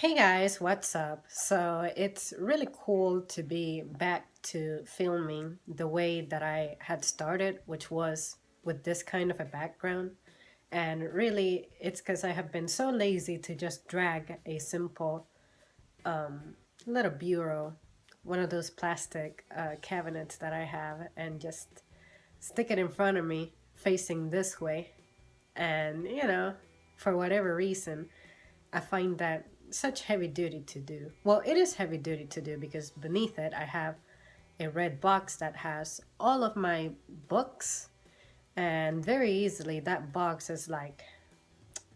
Hey guys, what's up? So it's really cool to be back to filming the way that I had started, which was with this kind of a background. And really, it's because I have been so lazy to just drag a simple little bureau, one of those plastic cabinets that I have, and just stick it in front of me facing this way. And, for whatever reason, I find that such heavy duty to do. Well, it is heavy duty to do because beneath it I have a red box that has all of my books, and very easily that box is like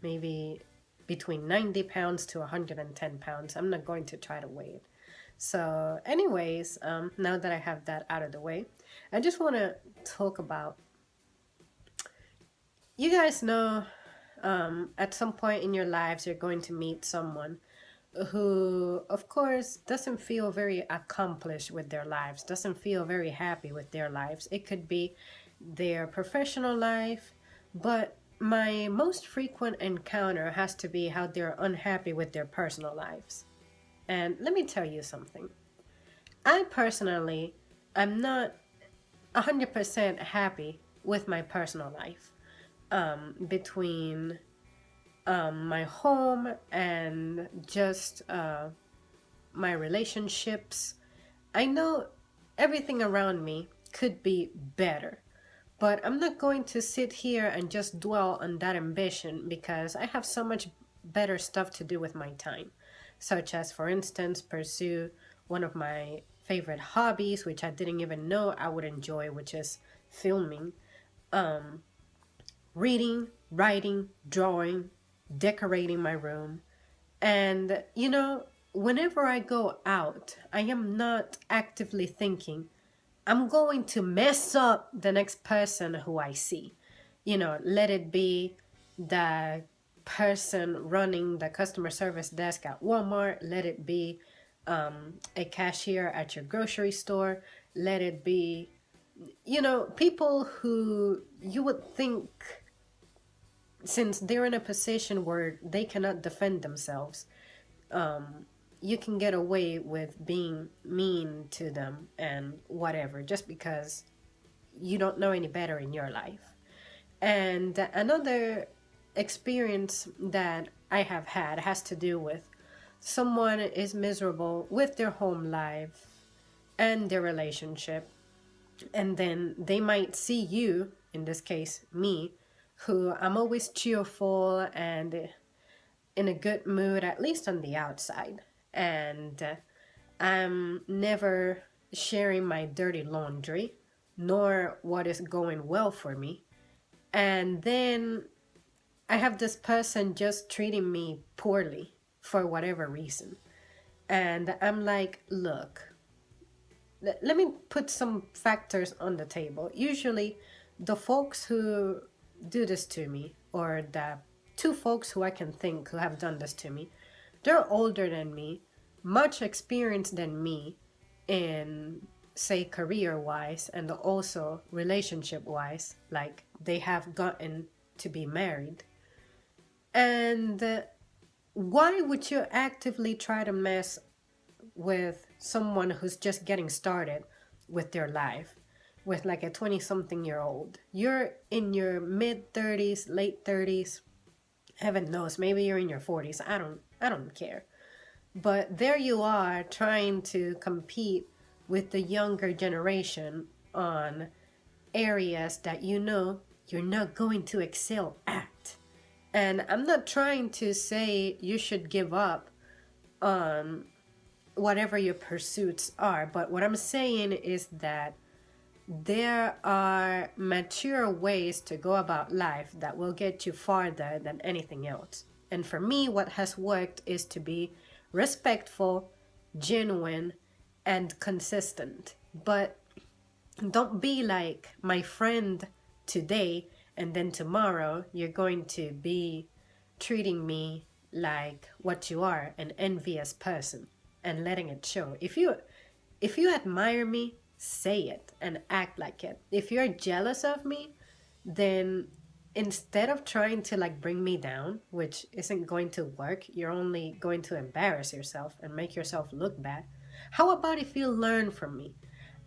maybe between 90 pounds to 110 pounds. I'm not going to try to weigh it. So, anyways, now that I have that out of the way, I just want to talk about, you guys know, at some point in your lives, you're going to meet someone who, of course, doesn't feel very accomplished with their lives, doesn't feel very happy with their lives. It could be their professional life, but my most frequent encounter has to be how they're unhappy with their personal lives. And let me tell you something. I personally am not 100% happy with my personal life. Between my home and just my relationships. I know everything around me could be better, but I'm not going to sit here and just dwell on that ambition because I have so much better stuff to do with my time, such as, for instance, pursue one of my favorite hobbies, which I didn't even know I would enjoy, which is filming, reading, writing, drawing, decorating my room. And, whenever I go out, I am not actively thinking, I'm going to mess up the next person who I see. Let it be the person running the customer service desk at Walmart, let it be a cashier at your grocery store, let it be, people who you would think, since they're in a position where they cannot defend themselves, you can get away with being mean to them and whatever, just because you don't know any better in your life. And another experience that I have had has to do with someone is miserable with their home life and their relationship, and then they might see you, in this case me, who I'm always cheerful and in a good mood, at least on the outside. And I'm never sharing my dirty laundry, nor what is going well for me. And then I have this person just treating me poorly for whatever reason. And I'm like, look, let me put some factors on the table. Usually, the folks who do this to me, or the two folks who I can think who have done this to me, they're older than me, much experienced than me in, say, career wise and also relationship wise. Like, they have gotten to be married. And why would you actively try to mess with someone who's just getting started with their life, with like a 20 something year old? You're in your mid 30s, late 30s, heaven knows, maybe you're in your 40s. I don't care. But there you are trying to compete with the younger generation on areas that you're not going to excel at. And I'm not trying to say you should give up on whatever your pursuits are, but what I'm saying is that there are mature ways to go about life that will get you farther than anything else. And for me, what has worked is to be respectful, genuine, and consistent. But don't be like my friend today, and then tomorrow you're going to be treating me like what you are, an envious person, and letting it show. If you admire me, say it and act like it. If you're jealous of me, then instead of trying to like bring me down, which isn't going to work, you're only going to embarrass yourself and make yourself look bad. How about if you learn from me?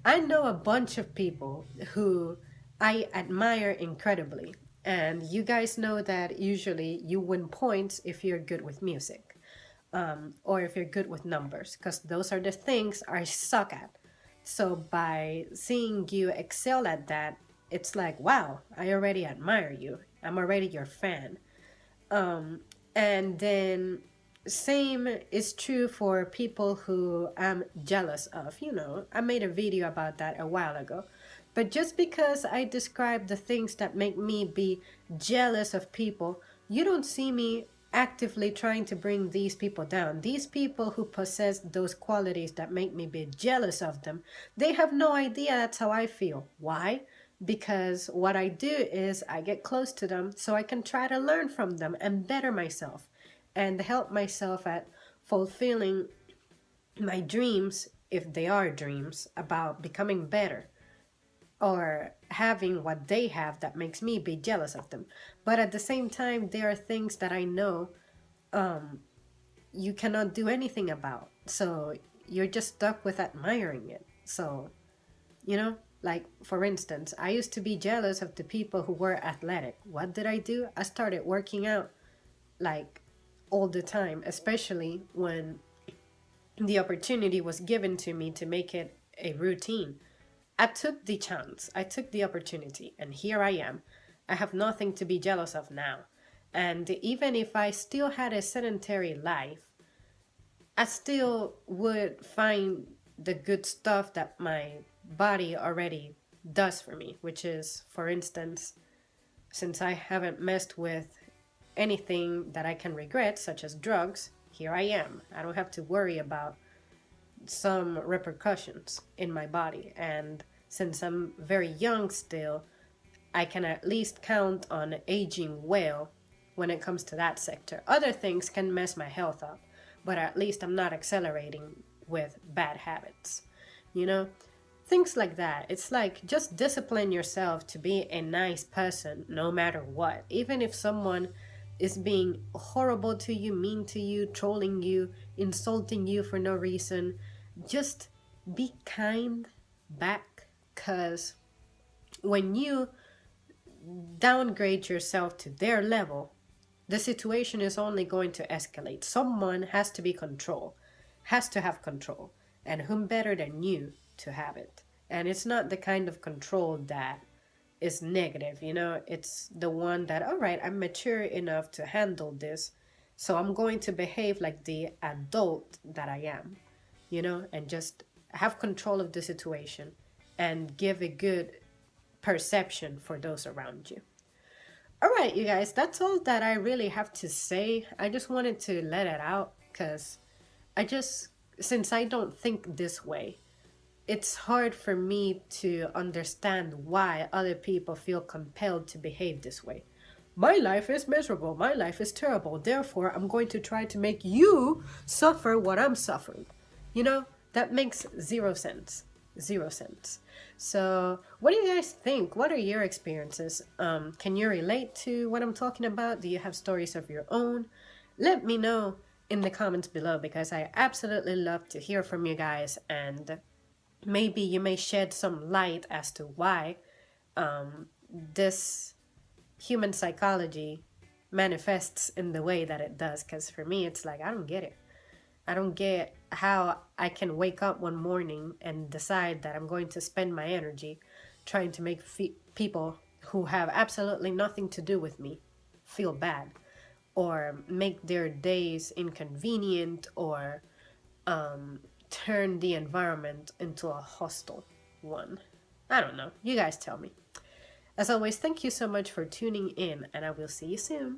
I know a bunch of people who I admire incredibly. And you guys know that usually you win points if you're good with music, or if you're good with numbers, because those are the things I suck at. So by seeing you excel at that, it's like, wow, I already admire you. I'm already your fan. Um, and then same is true for people who I'm jealous of. I made a video about that a while ago. But just because I describe the things that make me be jealous of people, you don't see me actively trying to bring these people down. These people who possess those qualities that make me be jealous of them, they have no idea that's how I feel. Why? Because what I do is I get close to them so I can try to learn from them and better myself and help myself at fulfilling my dreams, if they are dreams, about becoming better or having what they have that makes me be jealous of them. But at the same time, there are things that I know you cannot do anything about. So you're just stuck with admiring it. So, like for instance, I used to be jealous of the people who were athletic. What did I do? I started working out like all the time, especially when the opportunity was given to me to make it a routine. I took the chance, I took the opportunity, and here I am. I have nothing to be jealous of now. And even if I still had a sedentary life, I still would find the good stuff that my body already does for me, which is, for instance, since I haven't messed with anything that I can regret, such as drugs, here I am. I don't have to worry about some repercussions in my body. And since I'm very young still, I can at least count on aging well when it comes to that sector. Other things can mess my health up, but at least I'm not accelerating with bad habits. You know? Things like that. It's like just discipline yourself to be a nice person no matter what. Even if someone is being horrible to you, mean to you, trolling you, insulting you for no reason, just be kind back, because when you downgrade yourself to their level, the situation is only going to escalate. Someone has to be control, has to have control, and whom better than you to have it? And it's not the kind of control that is negative, it's the one that, all right, I'm mature enough to handle this, so I'm going to behave like the adult that I am, and just have control of the situation and give a good perception for those around you. All right, you guys, that's all that I really have to say. I just wanted to let it out because since I don't think this way, it's hard for me to understand why other people feel compelled to behave this way. My life is miserable. My life is terrible. Therefore, I'm going to try to make you suffer what I'm suffering. That makes zero sense. Zero sense. So, what do you guys think? What are your experiences? Can you relate to what I'm talking about? Do you have stories of your own? Let me know in the comments below because I absolutely love to hear from you guys, and maybe you may shed some light as to why this human psychology manifests in the way that it does. Because for me, it's like, I don't get it. I don't get how I can wake up one morning and decide that I'm going to spend my energy trying to make people who have absolutely nothing to do with me feel bad, or make their days inconvenient, or turn the environment into a hostile one. I don't know. You guys tell me. As always, thank you so much for tuning in, and I will see you soon.